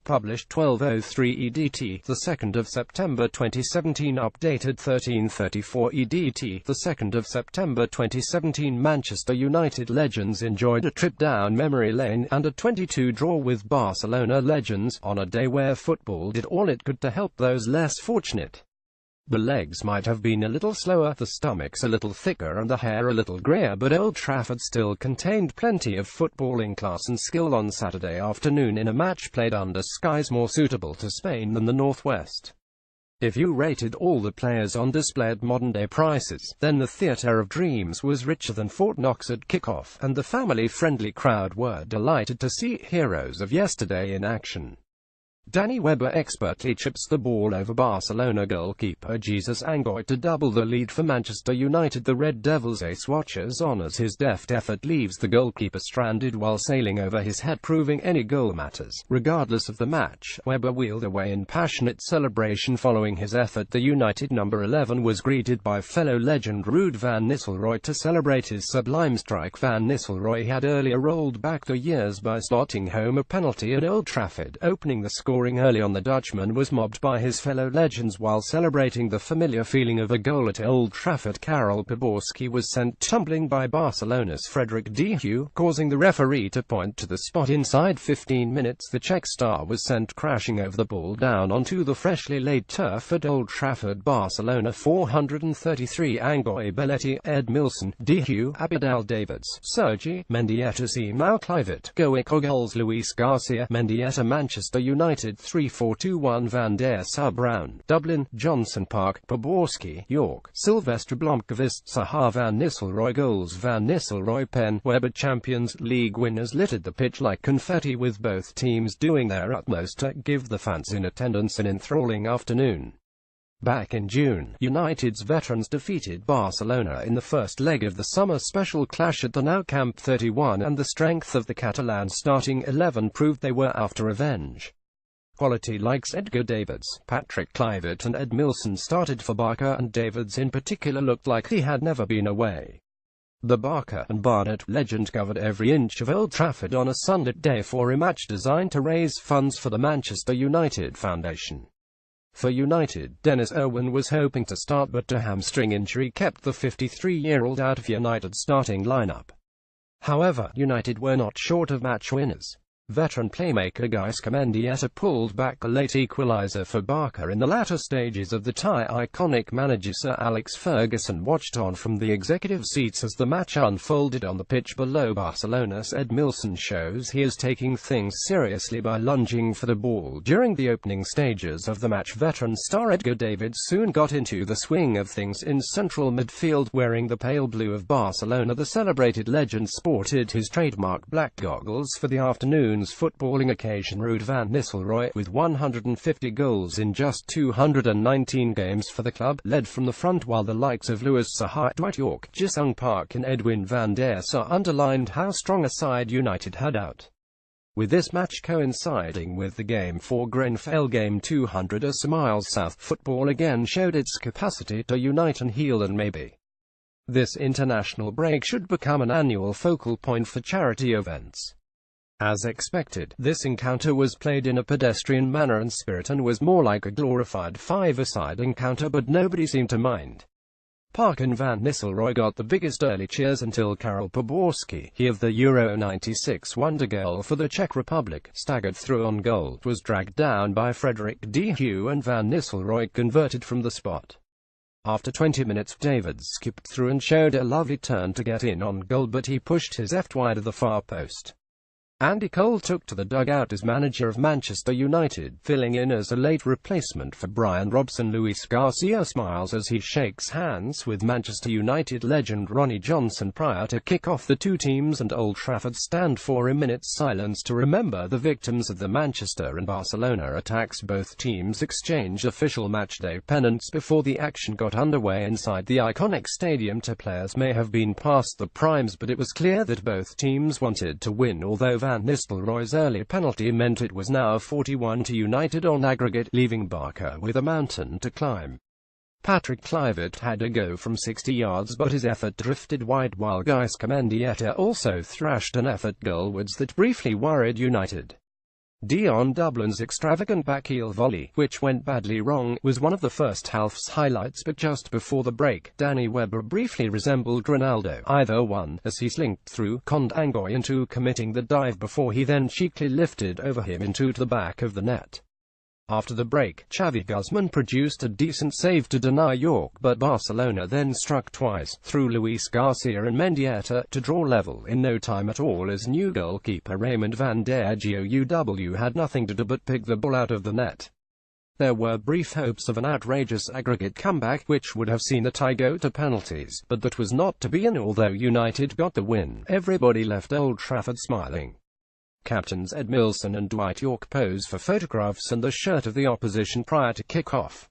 Published 12:03 EDT, the 2nd of September 2017. Updated 13:34 EDT, the 2nd of September 2017. Manchester United legends enjoyed a trip down memory lane and a 22 draw with Barcelona legends, on a day where football did all it could to help those less fortunate. The legs might have been a little slower, the stomachs a little thicker and the hair a little greyer, but Old Trafford still contained plenty of footballing class and skill on Saturday afternoon in a match played under skies more suitable to Spain than the Northwest. If you rated all the players on display at modern-day prices, then the Theatre of Dreams was richer than Fort Knox at kickoff, and the family-friendly crowd were delighted to see heroes of yesterday in action. Danny Webber expertly chips the ball over Barcelona goalkeeper Jesus Angoy to double the lead for Manchester United. The Red Devils ace watcher's honours his deft effort leaves the goalkeeper stranded while sailing over his head, proving any goal matters. Regardless of the match, Webber wheeled away in passionate celebration following his effort. The United number 11 was greeted by fellow legend Ruud van Nistelrooy to celebrate his sublime strike. Van Nistelrooy had earlier rolled back the years by slotting home a penalty at Old Trafford, opening the score. Early on, the Dutchman was mobbed by his fellow legends while celebrating the familiar feeling of a goal at Old Trafford. Karel Poborský was sent tumbling by Barcelona's Frederick Dehu, causing the referee to point to the spot. Inside 15 minutes, the Czech star was sent crashing over the ball down onto the freshly laid turf at Old Trafford. Barcelona 433 Angoy, Belletti, Edmilson, Dehu, Abidal, Davids, Sergi, Mendieta, Simão, Kluivert, Goico, goals Luis Garcia, Mendieta. Manchester United 3-4-2-1 Van der Sar, Brown, Dublin, Johnson Park, Poborský, York, Sylvester Blomqvist, Zaha. Van Nistelrooy goals Van Nistelrooy, Pen, Webber. Champions League winners littered the pitch like confetti, with both teams doing their utmost to give the fans in attendance an enthralling afternoon. Back in June, United's veterans defeated Barcelona in the first leg of the summer special clash at the Nou Camp 31, and the strength of the Catalan starting 11 proved they were after revenge. Quality likes Edgar Davids, Patrick Kluivert and Edmilson started for Barca, and Davids in particular looked like he had never been away. The Barca and Barnet legend covered every inch of Old Trafford on a Sunday day for a match designed to raise funds for the Manchester United Foundation. For United, Dennis Irwin was hoping to start, but a hamstring injury kept the 53-year-old out of United's starting lineup. However, United were not short of match winners. Veteran playmaker Gaisca Mendieta pulled back a late equaliser for Barca in the latter stages of the tie. Iconic manager Sir Alex Ferguson watched on from the executive seats as the match unfolded on the pitch below. Barcelona's Edmilson shows he is taking things seriously by lunging for the ball during the opening stages of the match. Veteran star Edgar Davids soon got into the swing of things in central midfield, wearing the pale blue of Barcelona. The celebrated legend sported his trademark black goggles for the afternoon's footballing occasion. Ruud van Nistelrooy, with 150 goals in just 219 games for the club, led from the front, while the likes of Louis Saha, Dwight Yorke, Ji-sung Park and Edwin van der Sar underlined how strong a side United had out. With this match coinciding with the Game 4 Grenfell Game 200 or so miles south, football again showed its capacity to unite and heal, and maybe this international break should become an annual focal point for charity events. As expected, this encounter was played in a pedestrian manner and spirit, and was more like a glorified five-a-side encounter, but nobody seemed to mind. Park and Van Nistelrooy got the biggest early cheers until Karel Poborský, he of the Euro 96 wonder goal for the Czech Republic, staggered through on goal, was dragged down by Frederick Dehu, and Van Nistelrooy converted from the spot. After 20 minutes, Davids skipped through and showed a lovely turn to get in on goal, but he pushed his left wide of the far post. Andy Cole took to the dugout as manager of Manchester United, filling in as a late replacement for Brian Robson. Luis Garcia smiles as he shakes hands with Manchester United legend Ronnie Johnson prior to kick-off. The two teams and Old Trafford stand for a minute's silence to remember the victims of the Manchester and Barcelona attacks. Both teams exchanged official matchday pennants before the action got underway inside the iconic stadium. Two players may have been past the primes, but it was clear that both teams wanted to win, although Van Nistelrooy's early penalty meant it was now 41 to United on aggregate, leaving Barca with a mountain to climb. Patrick Kluivert had a go from 60 yards, but his effort drifted wide, while Gaisca Mendieta also thrashed an effort goalwards that briefly worried United. Dion Dublin's extravagant backheel volley, which went badly wrong, was one of the first half's highlights, but just before the break, Danny Webber briefly resembled Ronaldo, either one, as he slinked through, conned Angoy into committing the dive before he then cheekily lifted over him into the back of the net. After the break, Xavi Guzman produced a decent save to deny York, but Barcelona then struck twice, through Luis Garcia and Mendieta, to draw level in no time at all, as new goalkeeper Raymond van der Gouw had nothing to do but pick the ball out of the net. There were brief hopes of an outrageous aggregate comeback, which would have seen the tie go to penalties, but that was not to be, and although United got the win, everybody left Old Trafford smiling. Captains Ed Milson and Dwight Yorke pose for photographs and the shirt of the opposition prior to kick-off.